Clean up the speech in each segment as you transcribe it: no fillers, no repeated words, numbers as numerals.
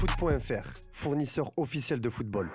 Foot.fr, fournisseur officiel de football.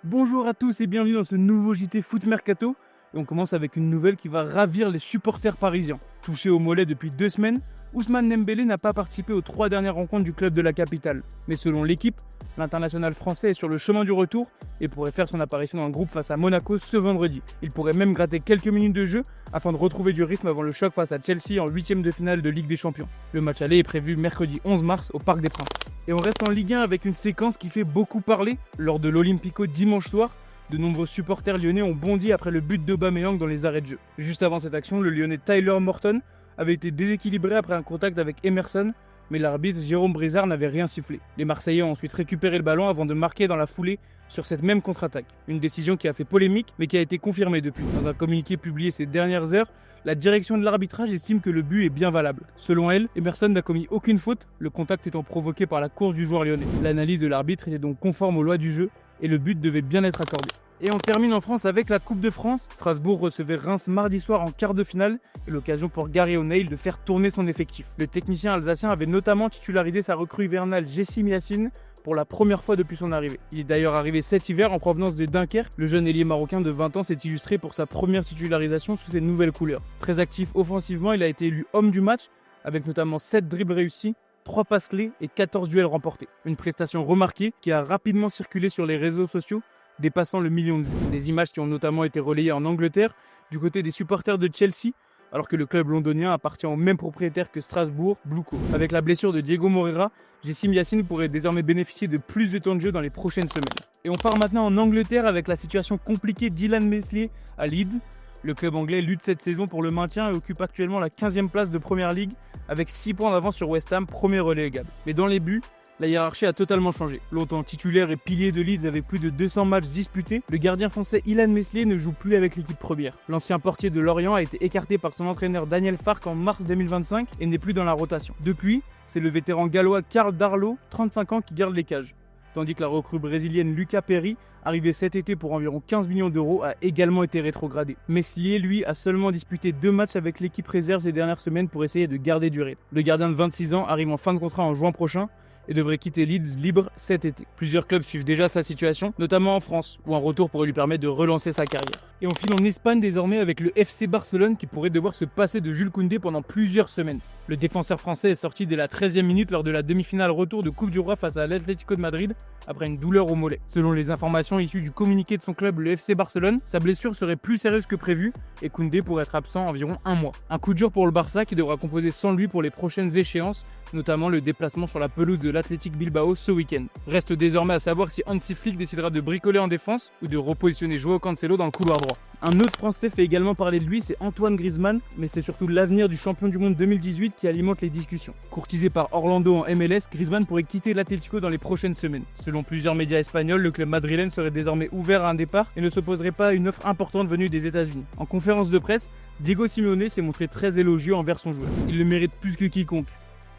Bonjour à tous et bienvenue dans ce nouveau JT Foot Mercato. Et on commence avec une nouvelle qui va ravir les supporters parisiens. Touché au mollet depuis 2 semaines, Ousmane Dembélé n'a pas participé aux 3 dernières rencontres du club de la capitale. Mais selon l'équipe, l'international français est sur le chemin du retour et pourrait faire son apparition dans le groupe face à Monaco ce vendredi. Il pourrait même gratter quelques minutes de jeu afin de retrouver du rythme avant le choc face à Chelsea en 8e de finale de Ligue des Champions. Le match aller est prévu mercredi 11 mars au Parc des Princes. Et on reste en Ligue 1 avec une séquence qui fait beaucoup parler. Lors de l'Olympico dimanche soir, de nombreux supporters lyonnais ont bondi après le but d'Aubameyang dans les arrêts de jeu. Juste avant cette action, le lyonnais Tyler Morton avait été déséquilibré après un contact avec Emerson, mais l'arbitre Jérôme Brizard n'avait rien sifflé. Les Marseillais ont ensuite récupéré le ballon avant de marquer dans la foulée sur cette même contre-attaque. Une décision qui a fait polémique, mais qui a été confirmée depuis. Dans un communiqué publié ces dernières heures, la direction de l'arbitrage estime que le but est bien valable. Selon elle, Emerson n'a commis aucune faute, le contact étant provoqué par la course du joueur lyonnais. L'analyse de l'arbitre était donc conforme aux lois du jeu, et le but devait bien être accordé. Et on termine en France avec la Coupe de France. Strasbourg recevait Reims mardi soir en quart de finale et l'occasion pour Gary O'Neil de faire tourner son effectif. Le technicien alsacien avait notamment titularisé sa recrue hivernale Jessim Yacine pour la première fois depuis son arrivée. Il est d'ailleurs arrivé cet hiver en provenance de Dunkerque. Le jeune ailier marocain de 20 ans s'est illustré pour sa première titularisation sous ses nouvelles couleurs. Très actif offensivement, il a été élu homme du match avec notamment 7 dribbles réussis, 3 passes clés et 14 duels remportés. Une prestation remarquée qui a rapidement circulé sur les réseaux sociaux, dépassant le million de vues. Des images qui ont notamment été relayées en Angleterre du côté des supporters de Chelsea, alors que le club londonien appartient au même propriétaire que Strasbourg, Blue Co. Avec la blessure de Diego Moreira, Jessim Yacine pourrait désormais bénéficier de plus de temps de jeu dans les prochaines semaines. Et on part maintenant en Angleterre avec la situation compliquée d'Ilan Meslier à Leeds. Le club anglais lutte cette saison pour le maintien et occupe actuellement la 15e place de Première Ligue avec 6 points d'avance sur West Ham, premier relégable. Mais dans les buts, la hiérarchie a totalement changé. Longtemps titulaire et pilier de Leeds avec plus de 200 matchs disputés, le gardien français Ilan Meslier ne joue plus avec l'équipe première. L'ancien portier de Lorient a été écarté par son entraîneur Daniel Farke en mars 2025 et n'est plus dans la rotation. Depuis, c'est le vétéran gallois Karl Darlow, 35 ans, qui garde les cages. Tandis que la recrue brésilienne Lucas Perry, arrivée cet été pour environ 15 millions d'euros, a également été rétrogradé. Meslier, lui, a seulement disputé 2 matchs avec l'équipe réserve ces dernières semaines pour essayer de garder du rythme. Le gardien de 26 ans arrive en fin de contrat en juin prochain et devrait quitter Leeds libre cet été. Plusieurs clubs suivent déjà sa situation, notamment en France, où un retour pourrait lui permettre de relancer sa carrière. Et on file en Espagne désormais avec le FC Barcelone qui pourrait devoir se passer de Jules Koundé pendant plusieurs semaines. Le défenseur français est sorti dès la 13e minute lors de la demi-finale retour de Coupe du Roi face à l'Atlético de Madrid après une douleur au mollet. Selon les informations issues du communiqué de son club, le FC Barcelone, sa blessure serait plus sérieuse que prévu et Koundé pourrait être absent environ 1 mois. Un coup dur pour le Barça qui devra composer sans lui pour les prochaines échéances, notamment le déplacement sur la pelouse de l'Athletic Bilbao ce week-end. Reste désormais à savoir si Hansi Flick décidera de bricoler en défense ou de repositionner Joao Cancelo dans le couloir droit. Un autre Français fait également parler de lui, c'est Antoine Griezmann, mais c'est surtout l'avenir du champion du monde 2018 qui alimente les discussions. Courtisé par Orlando en MLS, Griezmann pourrait quitter l'Atlético dans les prochaines semaines. Selon plusieurs médias espagnols, le club madrilène serait désormais ouvert à un départ et ne s'opposerait pas à une offre importante venue des États-Unis. En conférence de presse, Diego Simeone s'est montré très élogieux envers son joueur. Il le mérite plus que quiconque.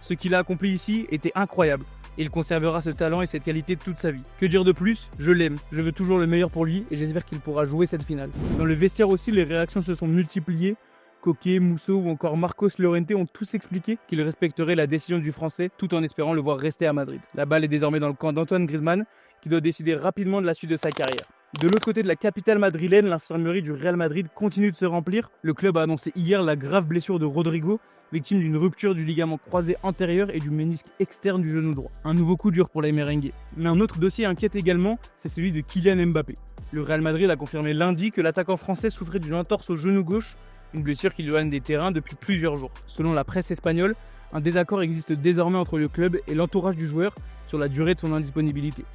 Ce qu'il a accompli ici était incroyable. Et il conservera ce talent et cette qualité toute sa vie. Que dire de plus? Je l'aime, je veux toujours le meilleur pour lui et j'espère qu'il pourra jouer cette finale. Dans le vestiaire aussi, les réactions se sont multipliées. Coquet, Musso ou encore Marcos Llorente ont tous expliqué qu'ils respecteraient la décision du Français tout en espérant le voir rester à Madrid. La balle est désormais dans le camp d'Antoine Griezmann qui doit décider rapidement de la suite de sa carrière. De l'autre côté de la capitale madrilène, l'infirmerie du Real Madrid continue de se remplir. Le club a annoncé hier la grave blessure de Rodrigo, victime d'une rupture du ligament croisé antérieur et du ménisque externe du genou droit. Un nouveau coup dur pour les merengues. Mais un autre dossier inquiète également, c'est celui de Kylian Mbappé. Le Real Madrid a confirmé lundi que l'attaquant français souffrait d'une entorse au genou gauche, une blessure qui l'éloigne des terrains depuis plusieurs jours. Selon la presse espagnole, un désaccord existe désormais entre le club et l'entourage du joueur sur la durée de son indisponibilité.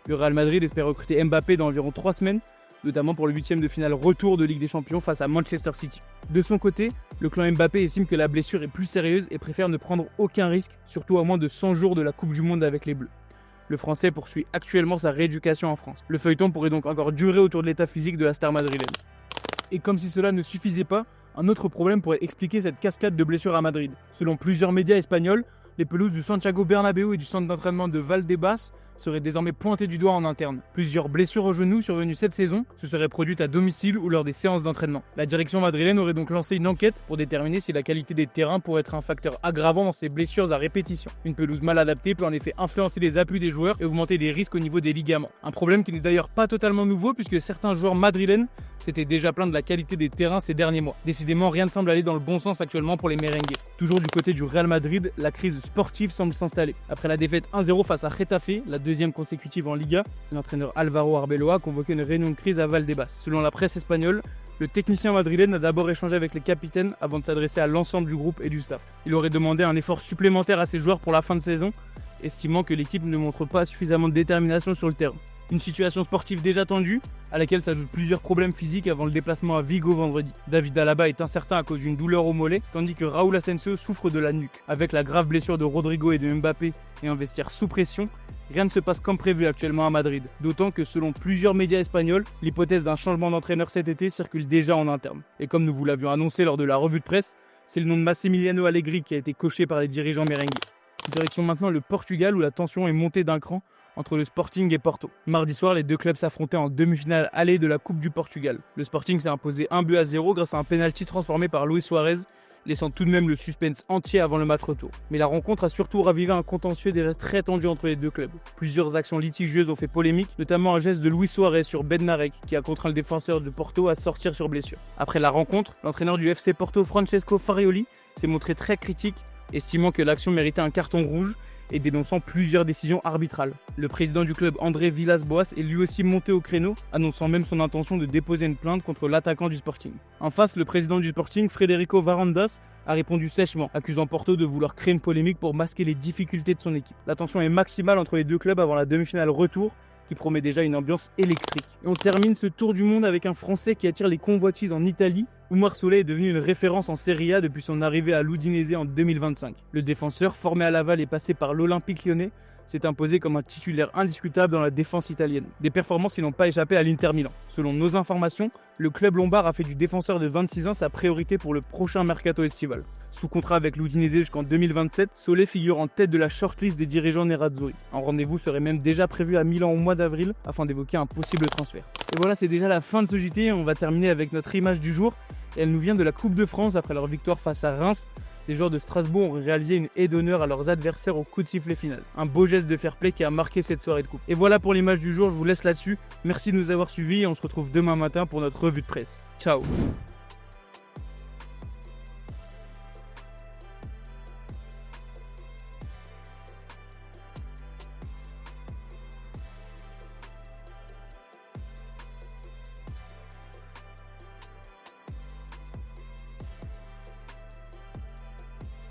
Le Real Madrid espère recruter Mbappé dans environ 3 semaines, notamment pour le 8e de finale retour de Ligue des Champions face à Manchester City. De son côté, le clan Mbappé estime que la blessure est plus sérieuse et préfère ne prendre aucun risque, surtout à moins de 100 jours de la Coupe du Monde avec les Bleus. Le Français poursuit actuellement sa rééducation en France. Le feuilleton pourrait donc encore durer autour de l'état physique de la star madrilène. Et comme si cela ne suffisait pas, un autre problème pourrait expliquer cette cascade de blessures à Madrid. Selon plusieurs médias espagnols, les pelouses du Santiago Bernabéu et du centre d'entraînement de Valdebebas serait désormais pointé du doigt en interne. Plusieurs blessures au genou survenues cette saison se seraient produites à domicile ou lors des séances d'entraînement. La direction madrilène aurait donc lancé une enquête pour déterminer si la qualité des terrains pourrait être un facteur aggravant dans ces blessures à répétition. Une pelouse mal adaptée peut en effet influencer les appuis des joueurs et augmenter les risques au niveau des ligaments. Un problème qui n'est d'ailleurs pas totalement nouveau puisque certains joueurs madrilènes s'étaient déjà plaints de la qualité des terrains ces derniers mois. Décidément, rien ne semble aller dans le bon sens actuellement pour les merengues. Toujours du côté du Real Madrid, la crise sportive semble s'installer. Après la défaite 1-0 face à Getafe, la deuxième consécutive en Liga, l'entraîneur Álvaro Arbeloa a convoqué une réunion de crise à Valdebebas. Selon la presse espagnole, le technicien madrilène a d'abord échangé avec les capitaines avant de s'adresser à l'ensemble du groupe et du staff. Il aurait demandé un effort supplémentaire à ses joueurs pour la fin de saison, estimant que l'équipe ne montre pas suffisamment de détermination sur le terrain. Une situation sportive déjà tendue, à laquelle s'ajoutent plusieurs problèmes physiques avant le déplacement à Vigo vendredi. David Alaba est incertain à cause d'une douleur au mollet, tandis que Raúl Asensio souffre de la nuque. Avec la grave blessure de Rodrigo et de Mbappé et un vestiaire sous pression, rien ne se passe comme prévu actuellement à Madrid. D'autant que selon plusieurs médias espagnols, l'hypothèse d'un changement d'entraîneur cet été circule déjà en interne. Et comme nous vous l'avions annoncé lors de la revue de presse, c'est le nom de Massimiliano Allegri qui a été coché par les dirigeants merengues. Direction maintenant le Portugal où la tension est montée d'un cran entre le Sporting et Porto. Mardi soir, les deux clubs s'affrontaient en demi-finale allée de la Coupe du Portugal. Le Sporting s'est imposé 1-0 grâce à un penalty transformé par Luis Suarez, laissant tout de même le suspense entier avant le match retour. Mais la rencontre a surtout ravivé un contentieux déjà très tendu entre les deux clubs. Plusieurs actions litigieuses ont fait polémique, notamment un geste de Luis Suarez sur Bednarek qui a contraint le défenseur de Porto à sortir sur blessure. Après la rencontre, l'entraîneur du FC Porto, Francesco Farioli, s'est montré très critique, estimant que l'action méritait un carton rouge et dénonçant plusieurs décisions arbitrales. Le président du club, André Villas-Boas, est lui aussi monté au créneau, annonçant même son intention de déposer une plainte contre l'attaquant du Sporting. En face, le président du Sporting, Frederico Varandas, a répondu sèchement, accusant Porto de vouloir créer une polémique pour masquer les difficultés de son équipe. La tension est maximale entre les deux clubs avant la demi-finale retour, qui promet déjà une ambiance électrique. Et on termine ce tour du monde avec un Français qui attire les convoitises en Italie. Oumar Souley est devenu une référence en Serie A depuis son arrivée à l'Udinese en 2025. Le défenseur, formé à Laval et passé par l'Olympique Lyonnais, s'est imposé comme un titulaire indiscutable dans la défense italienne. Des performances qui n'ont pas échappé à l'Inter Milan. Selon nos informations, le club lombard a fait du défenseur de 26 ans sa priorité pour le prochain mercato estival. Sous contrat avec l'Udinese jusqu'en 2027, Souley figure en tête de la shortlist des dirigeants nerazzurri. Un rendez-vous serait même déjà prévu à Milan au mois d'avril afin d'évoquer un possible transfert. Et voilà, c'est déjà la fin de ce JT. On va terminer avec notre image du jour. Et elle nous vient de la Coupe de France après leur victoire face à Reims. Les joueurs de Strasbourg ont réalisé une haie d'honneur à leurs adversaires au coup de sifflet final. Un beau geste de fair play qui a marqué cette soirée de coupe. Et voilà pour l'image du jour, je vous laisse là-dessus. Merci de nous avoir suivis et on se retrouve demain matin pour notre revue de presse. Ciao.